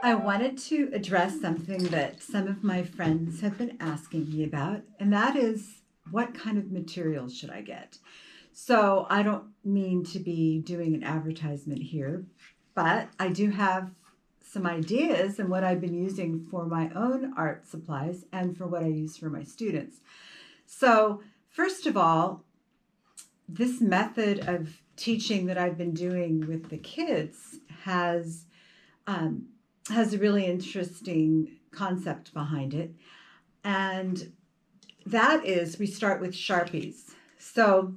I wanted to address something that some of my friends have been asking me about, and that is what kind of materials should I get? So, I don't mean to be doing an advertisement here, but I do have some ideas and what I've been using for my own art supplies and for what I use for my students. So, first of all, this method of teaching that I've been doing with the kids um, has a really interesting concept behind it. And that is, we start with Sharpies. So,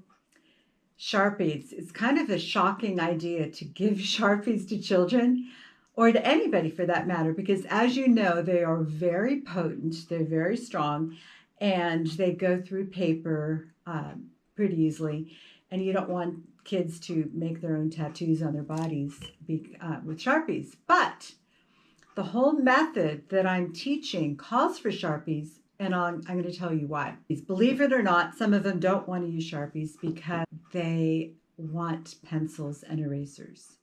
Sharpies, it's kind of a shocking idea to give Sharpies to children or to anybody for that matter, because as you know, they are very potent, they're very strong, and they go through paper pretty easily. And you don't want kids to make their own tattoos on their bodies with Sharpies. But the whole method that I'm teaching calls for Sharpies, and I'm going to tell you why. Believe it or not, some of them don't want to use Sharpies because they want pencils and erasers.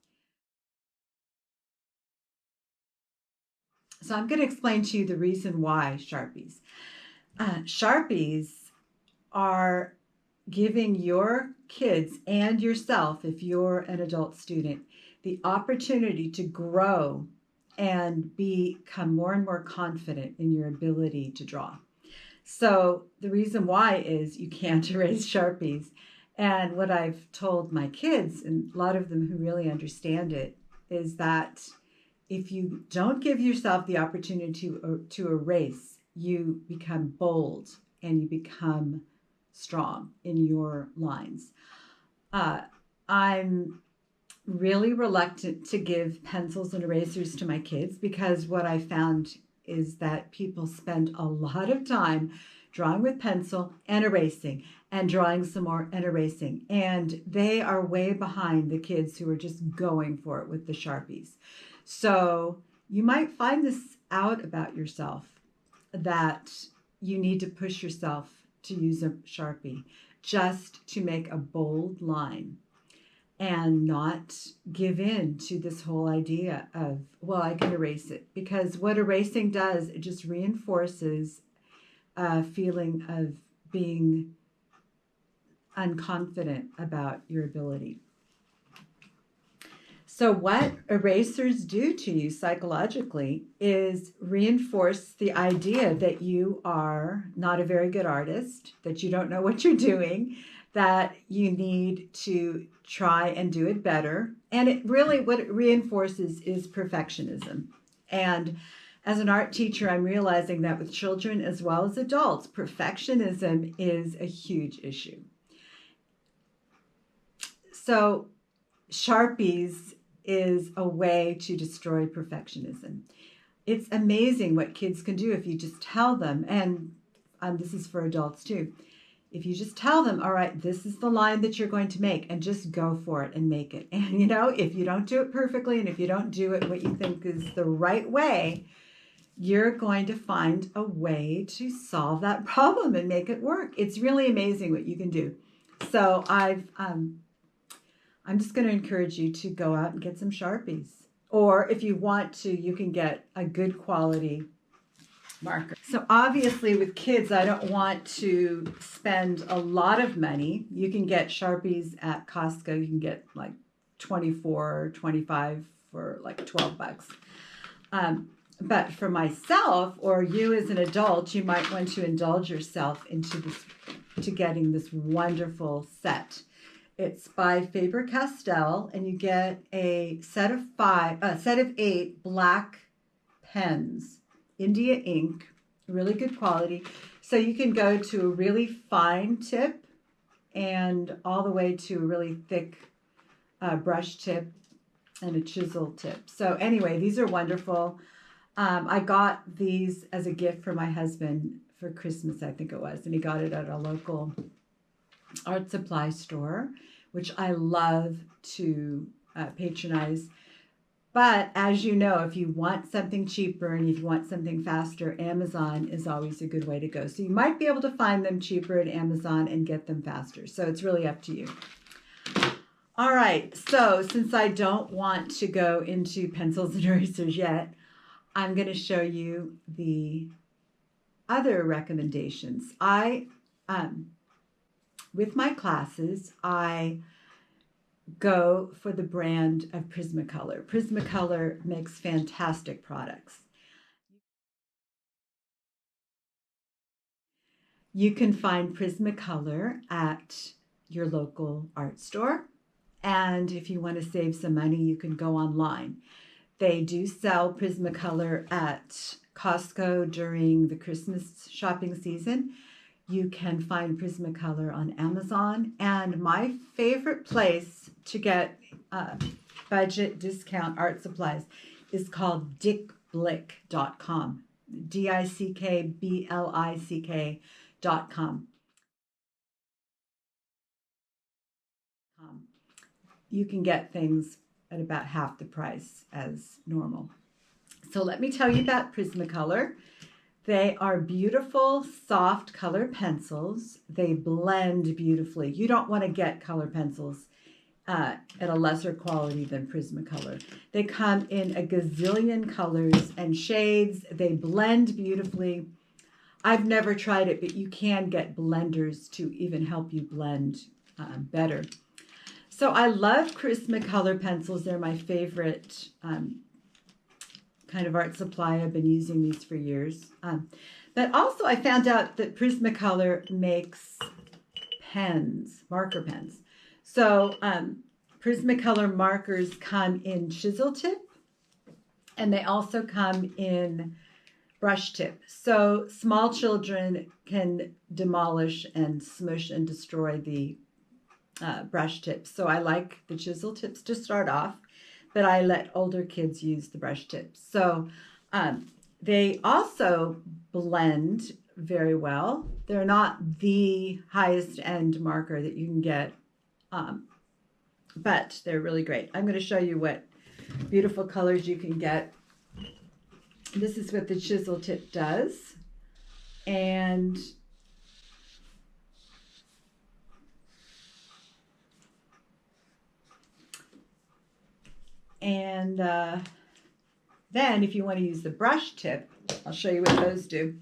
So I'm going to explain to you the reason why Sharpies. Sharpies are giving your kids and yourself, if you're an adult student, the opportunity to grow and become more and more confident in your ability to draw. So the reason why is you can't erase Sharpies. And what I've told my kids, and a lot of them who really understand it, is that if you don't give yourself the opportunity to erase, you become bold and you become strong in your lines. I'm really reluctant to give pencils and erasers to my kids because what I found is that people spend a lot of time drawing with pencil and erasing and drawing some more and erasing. And they are way behind the kids who are just going for it with the Sharpies. So you might find this out about yourself, that you need to push yourself to use a Sharpie just to make a bold line and not give in to this whole idea of, well, I can erase it. Because what erasing does, it just reinforces a feeling of being unconfident about your ability. So what erasers do to you psychologically is reinforce the idea that you are not a very good artist, that you don't know what you're doing, that you need to try and do it better. And it really, what it reinforces is perfectionism. And as an art teacher, I'm realizing that with children as well as adults, perfectionism is a huge issue. So Sharpies is a way to destroy perfectionism. It's amazing what kids can do if you just tell them, and this is for adults too. If you just tell them, all right, this is the line that you're going to make, and just go for it and make it. And if you don't do it perfectly, and if you don't do it what you think is the right way, you're going to find a way to solve that problem and make it work. It's really amazing what you can do. So I'm just going to encourage you to go out and get some Sharpies. Or if you want to, you can get a good quality marker. So obviously with kids, I don't want to spend a lot of money. You can get Sharpies at Costco. You can get like 24, 25 for like $12. But for myself or you as an adult, you might want to indulge yourself to getting this wonderful set. It's by Faber-Castell, and you get a set of 8 black pens, India ink, really good quality. So you can go to a really fine tip and all the way to a really thick brush tip and a chisel tip. So anyway, these are wonderful. I got these as a gift for my husband for Christmas, I think it was, and he got it at a local art supply store, which I love to patronize. But as you know, if you want something cheaper and if you want something faster, Amazon is always a good way to go. So you might be able to find them cheaper at Amazon and get them faster. So it's really up to you. All right, so since I don't want to go into pencils and erasers yet, I'm going to show you the other recommendations. With my classes, I go for the brand of Prismacolor. Prismacolor makes fantastic products. You can find Prismacolor at your local art store. And if you want to save some money, you can go online. They do sell Prismacolor at Costco during the Christmas shopping season. You can find Prismacolor on Amazon. And my favorite place to get budget discount art supplies is called dickblick.com. dickblick.com. You can get things at about half the price as normal. So let me tell you about Prismacolor. They are beautiful, soft color pencils. They blend beautifully. You don't want to get color pencils at a lesser quality than Prismacolor. They come in a gazillion colors and shades. They blend beautifully. I've never tried it, but you can get blenders to even help you blend better. So I love Prismacolor pencils. They're my favorite kind of art supply. I've been using these for years. But also I found out that Prismacolor makes pens, marker pens. So Prismacolor markers come in chisel tip, and they also come in brush tip. So small children can demolish and smush and destroy the brush tips. So I like the chisel tips to start off, but I let older kids use the brush tips. So they also blend very well. They're not the highest end marker that you can get, but they're really great. I'm going to show you what beautiful colors you can get. This is what the chisel tip does. And then if you want to use the brush tip, I'll show you what those do.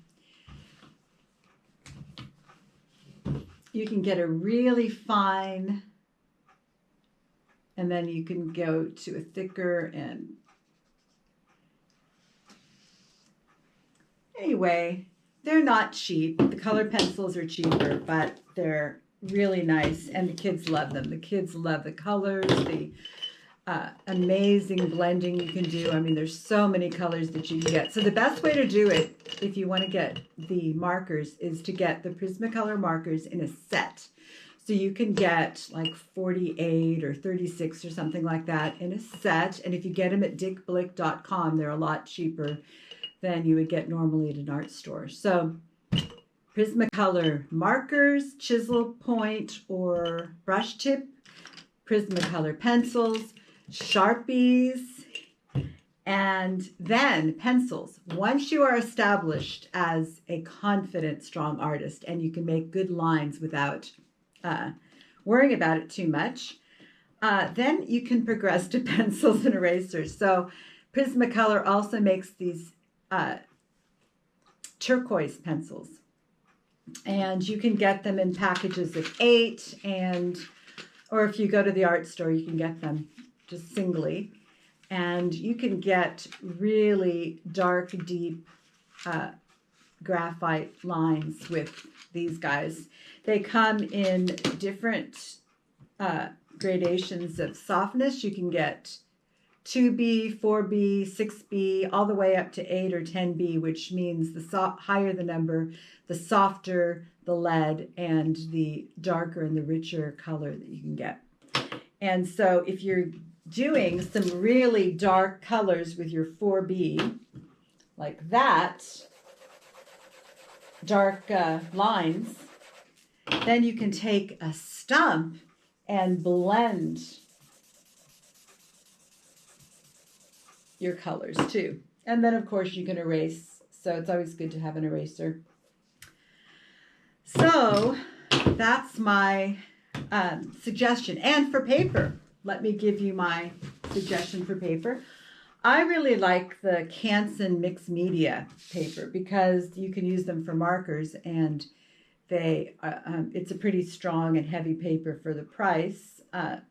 You can get a really fine, and then you can go to a thicker, and anyway, they're not cheap. The color pencils are cheaper, but they're really nice, and the kids love them. The kids love the colors, the amazing blending you can do. I mean, there's so many colors that you can get. So the best way to do it, if you want to get the markers, is to get the Prismacolor markers in a set. So you can get like 48 or 36 or something like that in a set. And if you get them at dickblick.com, they're a lot cheaper than you would get normally at an art store. So Prismacolor markers, chisel point or brush tip, Prismacolor pencils, Sharpies, and then pencils. Once you are established as a confident, strong artist and you can make good lines without worrying about it too much, then you can progress to pencils and erasers. So Prismacolor also makes these turquoise pencils, and you can get them in packages of 8, or if you go to the art store, you can get them just singly. And you can get really dark, deep graphite lines with these guys. They come in different gradations of softness. You can get 2B, 4B, 6B, all the way up to 8 or 10B, which means the higher the number, the softer the lead and the darker and the richer color that you can get. And so if you're doing some really dark colors with your 4B, like that, dark lines, then you can take a stump and blend your colors too. And then of course you can erase. So it's always good to have an eraser. So that's my suggestion. And for paper, let me give you my suggestion for paper. I really like the Canson mixed media paper because you can use them for markers, and it's a pretty strong and heavy paper for the price.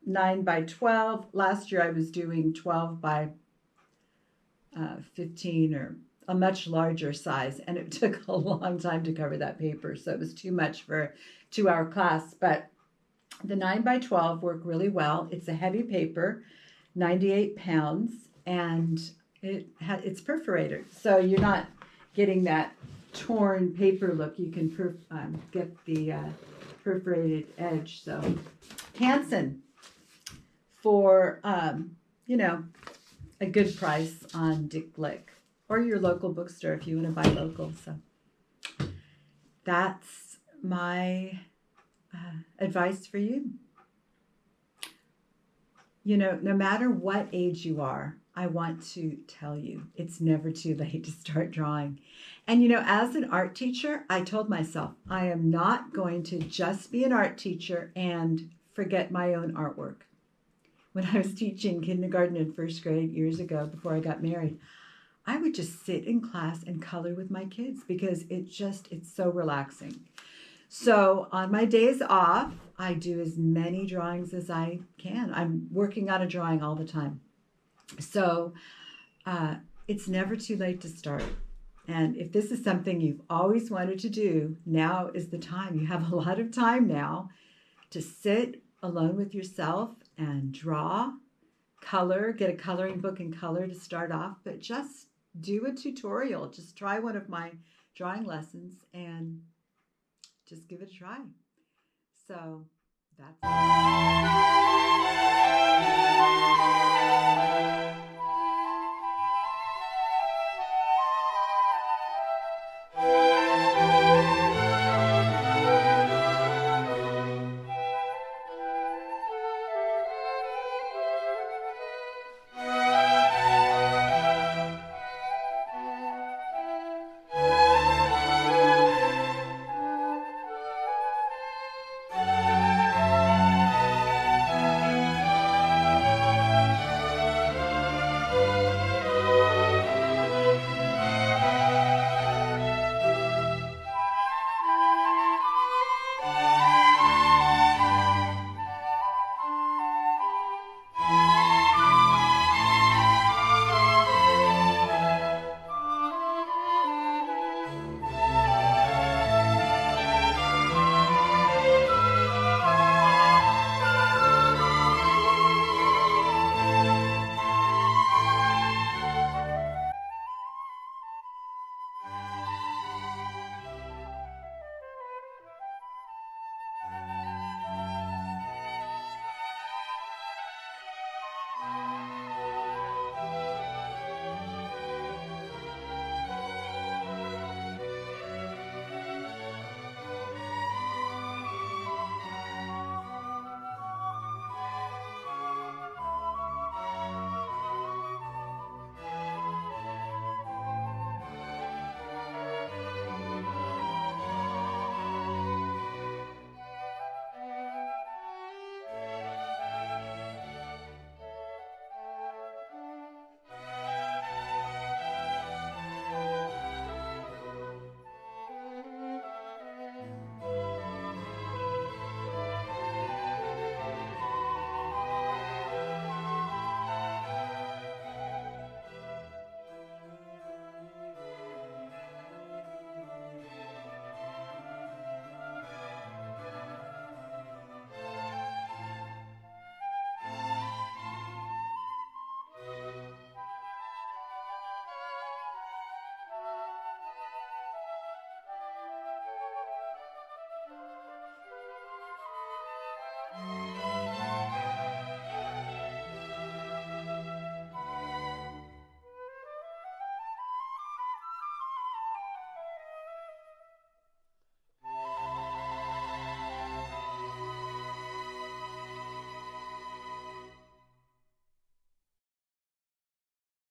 9 by 12. Last year I was doing 12 by 15, or a much larger size, and it took a long time to cover that paper, so it was too much for a 2-hour class. But the 9 by 12 work really well. It's a heavy paper, 98 pounds, and it's perforated, so you're not getting that torn paper look. You can get the perforated edge. So Canson for a good price on Dick Blick, or your local bookstore if you want to buy local. So that's my advice for you. No matter what age you are, I want to tell you, it's never too late to start drawing. And as an art teacher, I told myself, I am not going to just be an art teacher and forget my own artwork. When I was teaching kindergarten and first grade years ago, before I got married, I would just sit in class and color with my kids because it's so relaxing. So on my days off, I do as many drawings as I can. I'm working on a drawing all the time. So it's never too late to start. And if this is something you've always wanted to do, now is the time. You have a lot of time now to sit alone with yourself and draw, color, get a coloring book and color to start off, but just do a tutorial. Just try one of my drawing lessons and just give it a try. So